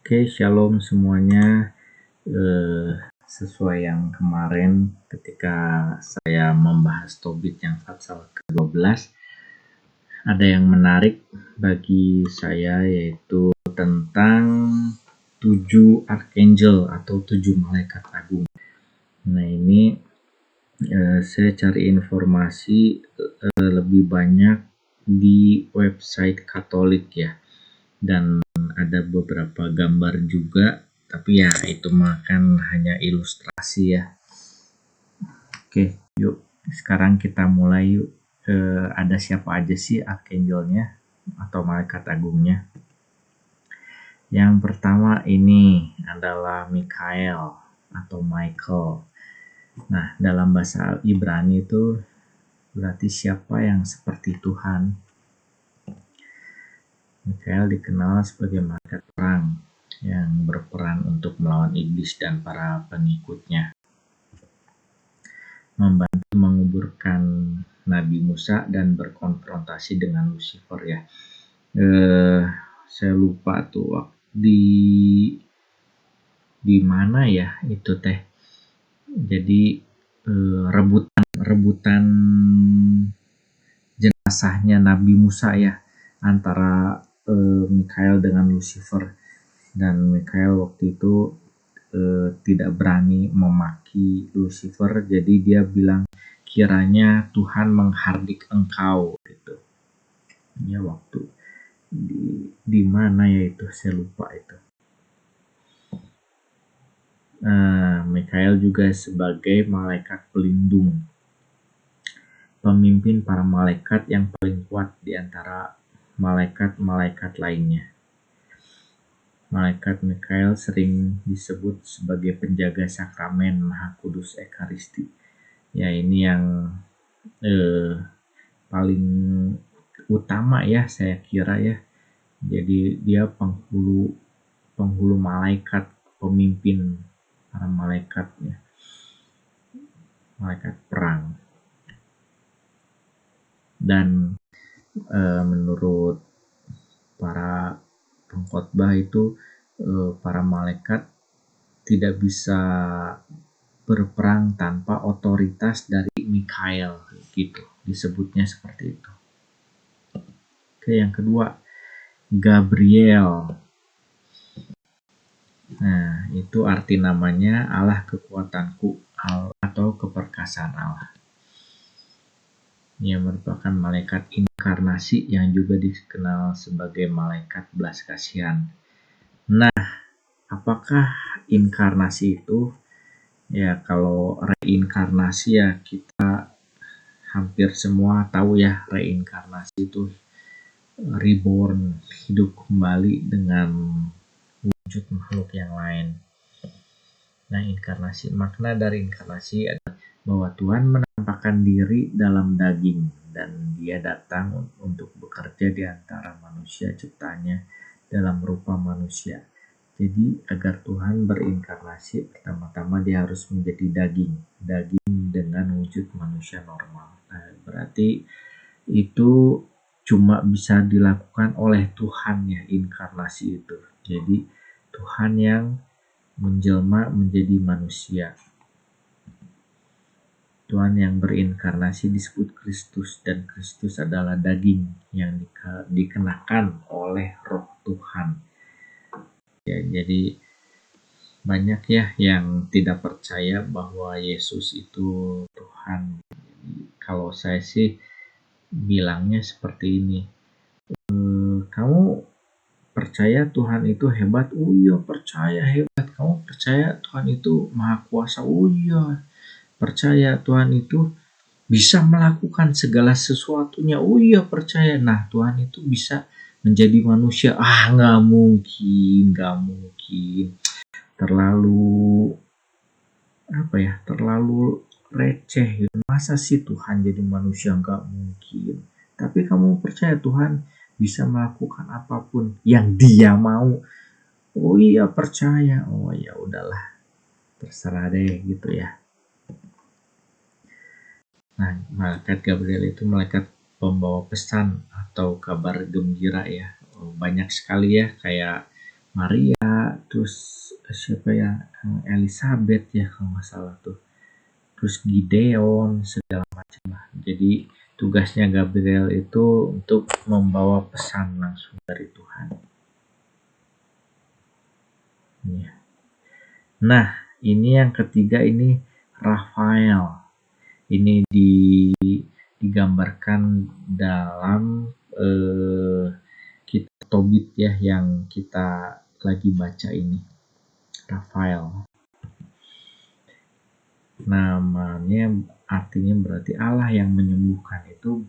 Oke, shalom semuanya. Sesuai yang kemarin ketika saya membahas topik yang Patsal ke-12, ada yang menarik bagi saya yaitu tentang 7 archangel atau 7 malaikat agung. Nah, ini saya cari informasi lebih banyak di website Katolik ya. Dan ada beberapa gambar juga, tapi ya itu mah kan hanya ilustrasi ya. Oke, yuk sekarang kita mulai yuk. Ada siapa aja sih arkangelnya atau malaikat agungnya? Yang pertama ini adalah Mikael atau Michael. Nah, dalam bahasa Ibrani itu berarti siapa yang seperti Tuhan. Mikael dikenal sebagai malaikat perang yang berperan untuk melawan iblis dan para pengikutnya, membantu menguburkan Nabi Musa dan berkonfrontasi dengan Lucifer ya. Saya lupa tuh di mana ya itu teh. Jadi rebutan jenazahnya Nabi Musa ya antara Mikael dengan Lucifer. Dan Mikael waktu itu tidak berani memaki Lucifer, jadi dia bilang kiranya Tuhan menghardik engkau gitu. Ya waktu di mana ya itu saya lupa itu. Mikael juga sebagai malaikat pelindung, pemimpin para malaikat yang paling kuat di antara malaikat-malaikat lainnya. Malaikat Mikael sering disebut sebagai penjaga sakramen Maha Kudus Ekaristi. Ya ini yang paling utama ya saya kira ya. Jadi dia penghulu malaikat, pemimpin para malaikatnya, malaikat perang. Dan menurut para pengkhotbah itu para malaikat tidak bisa berperang tanpa otoritas dari Mikael gitu, disebutnya seperti itu. Oke, yang kedua Gabriel. Nah, itu arti namanya Allah kekuatanku atau keperkasaan Allah. Ia merupakan malaikat inkarnasi yang juga dikenal sebagai malaikat belas kasihan. Nah, apakah inkarnasi itu? Ya, kalau reinkarnasi ya kita hampir semua tahu ya, reinkarnasi itu reborn, hidup kembali dengan wujud makhluk yang lain. Nah, inkarnasi, makna dari inkarnasi adalah bahwa Tuhan menampakkan diri dalam daging dan dia datang untuk bekerja di antara manusia ciptaannya dalam rupa manusia. Jadi agar Tuhan berinkarnasi, pertama-tama dia harus menjadi daging dengan wujud manusia normal. Nah, berarti itu cuma bisa dilakukan oleh Tuhan ya, inkarnasi itu. Jadi Tuhan yang menjelma menjadi manusia. Tuhan yang berinkarnasi disebut Kristus, dan Kristus adalah daging yang dikenakan oleh Roh Tuhan. Ya, jadi banyak ya yang tidak percaya bahwa Yesus itu Tuhan. Kalau saya sih bilangnya seperti ini. Kamu percaya Tuhan itu hebat? Oh iya, percaya hebat. Kamu percaya Tuhan itu maha kuasa? Oh iya, percaya Tuhan itu bisa melakukan segala sesuatunya. Oh iya, percaya. Nah, Tuhan itu bisa menjadi manusia. Nggak mungkin. Terlalu receh. Masa sih Tuhan jadi manusia? Nggak mungkin. Tapi kamu percaya Tuhan bisa melakukan apapun yang dia mau? Oh iya, percaya. Oh ya udahlah, terserah deh gitu ya. Nah, malaikat Gabriel itu malaikat pembawa pesan atau kabar gembira ya. Banyak sekali ya, kayak Maria terus siapa ya, Elizabeth ya kalau nggak salah tuh, terus Gideon, segala macam lah. Jadi tugasnya Gabriel itu untuk membawa pesan langsung dari Tuhan. Ya. Nah, ini yang ketiga, ini Rafael. Ini digambarkan dalam kitab Tobit ya, yang kita lagi baca ini. Rafael. Namanya artinya berarti Allah yang menyembuhkan. Itu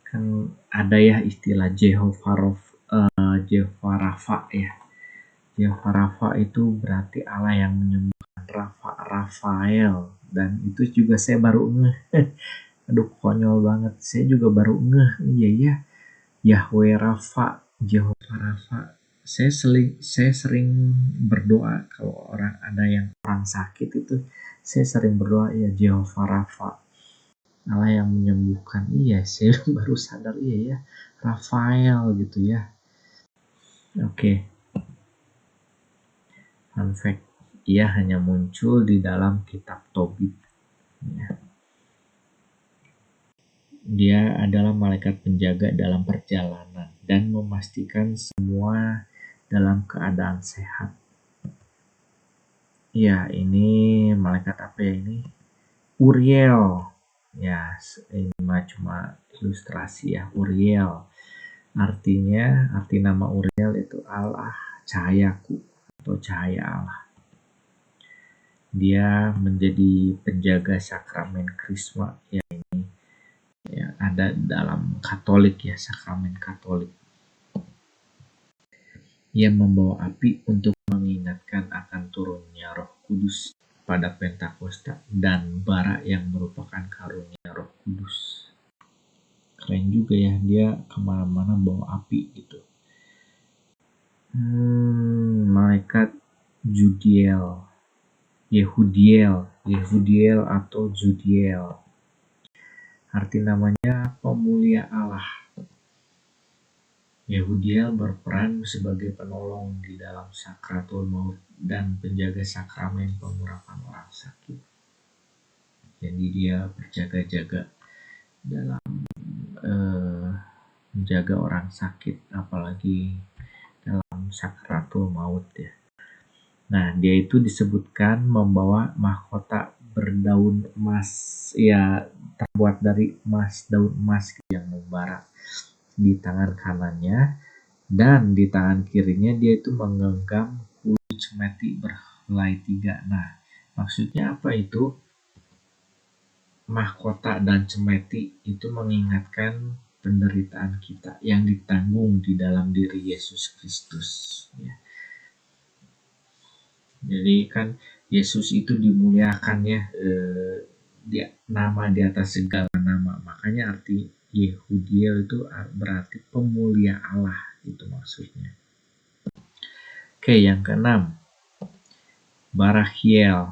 kan ada ya istilah Jehovah Rafa ya. Jehovah Rafa itu berarti Allah yang menyembuhkan. Rafael, dan itu juga saya baru ngeh. Aduh, konyol banget, saya juga baru ngeh. Iya ya, Yahweh Rafa, Jehovah Rafa. Saya sering berdoa kalau ada yang orang sakit itu, saya sering berdoa ya Jehovah Rafa, Allah yang menyembuhkan. Iya, saya baru sadar, iya ya, Rafael gitu ya. Oke. Fun fact, ia hanya muncul di dalam kitab Tobit. Ya. Dia adalah malaikat penjaga dalam perjalanan dan memastikan semua dalam keadaan sehat. Ya, ini malaikat apa ya ini? Uriel. Ya, ini cuma ilustrasi ya, Uriel. Arti nama Uriel itu Allah cahayaku atau cahaya Allah. Dia menjadi penjaga sakramen Krisma ya, ini ya, ada dalam Katolik ya, sakramen Katolik. Ia membawa api untuk mengingatkan akan turunnya Roh Kudus pada Pentakosta dan bara yang merupakan karunia Roh Kudus. Keren juga ya, dia kemana-mana bawa api gitu. Malaikat Yehudiel atau Judiel. Arti namanya pemulia Allah. Yehudiel berperan sebagai penolong di dalam sakratul maut dan penjaga sakramen pengurapan orang sakit. Jadi dia berjaga-jaga dalam menjaga orang sakit, apalagi dalam sakratul maut ya. Nah, dia itu disebutkan membawa mahkota berdaun emas ya, terbuat dari emas, daun emas yang membara di tangan kanannya, dan di tangan kirinya dia itu menggenggam kudu cemeti berhelai 3. Nah, maksudnya apa itu? Mahkota dan cemeti itu mengingatkan penderitaan kita yang ditanggung di dalam diri Yesus Kristus ya. Jadi kan Yesus itu dimuliakan ya, dia nama di atas segala nama. Makanya arti Yehudiel itu berarti pemulia Allah, itu maksudnya. Oke, yang keenam, Barachiel.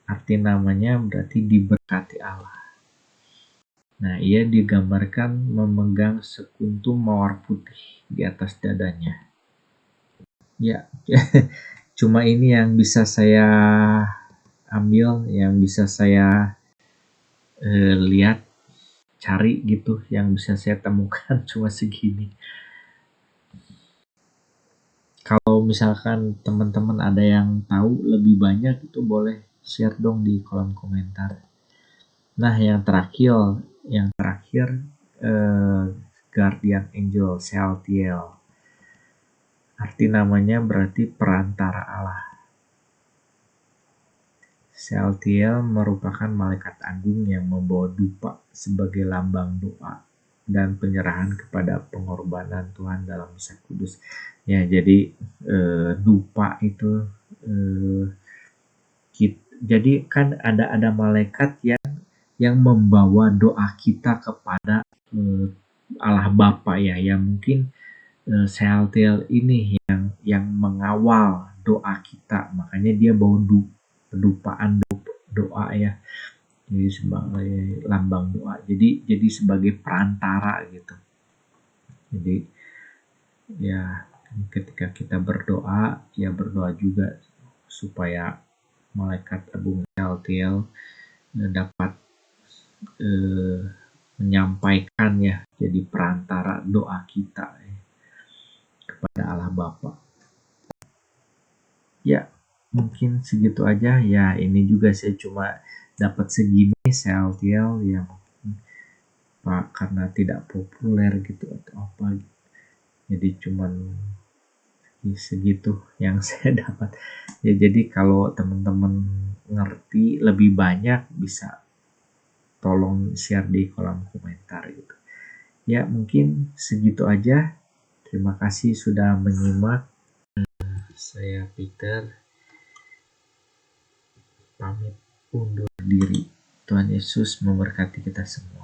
Arti namanya berarti diberkati Allah. Nah, ia digambarkan memegang sekuntum mawar putih di atas dadanya. Ya, cuma ini yang bisa saya ambil, yang bisa saya lihat, cari gitu, yang bisa saya temukan cuma segini. Kalau misalkan teman-teman ada yang tahu lebih banyak, itu boleh share dong di kolom komentar. Nah, yang terakhir Guardian Angel, Sealtiel. Arti namanya berarti perantara Allah. Sealtiel merupakan malaikat agung yang membawa dupa sebagai lambang doa dan penyerahan kepada pengorbanan Tuhan dalam misa kudus. Ya, jadi dupa itu jadi kan ada malaikat yang membawa doa kita kepada Allah Bapa ya, yang mungkin Sealtiel ini yang mengawal doa kita, makanya dia bawa dupaan doa ya, jadi sebagai lambang doa, jadi sebagai perantara gitu. Jadi ya ketika kita berdoa, ya berdoa juga supaya malaikat agung Saltiel dapat menyampaikan ya, jadi perantara doa kita kepada Allah Bapa. Ya, mungkin segitu aja ya. Ini juga saya cuma dapat segini Saltiel yang Pak karena tidak populer gitu atau apa. Jadi cuman segitu yang saya dapat. Ya jadi kalau teman-teman ngerti lebih banyak bisa tolong share di kolom komentar gitu. Ya mungkin segitu aja. Terima kasih sudah menyimak. Saya Peter pamit undur diri. Tuhan Yesus memberkati kita semua.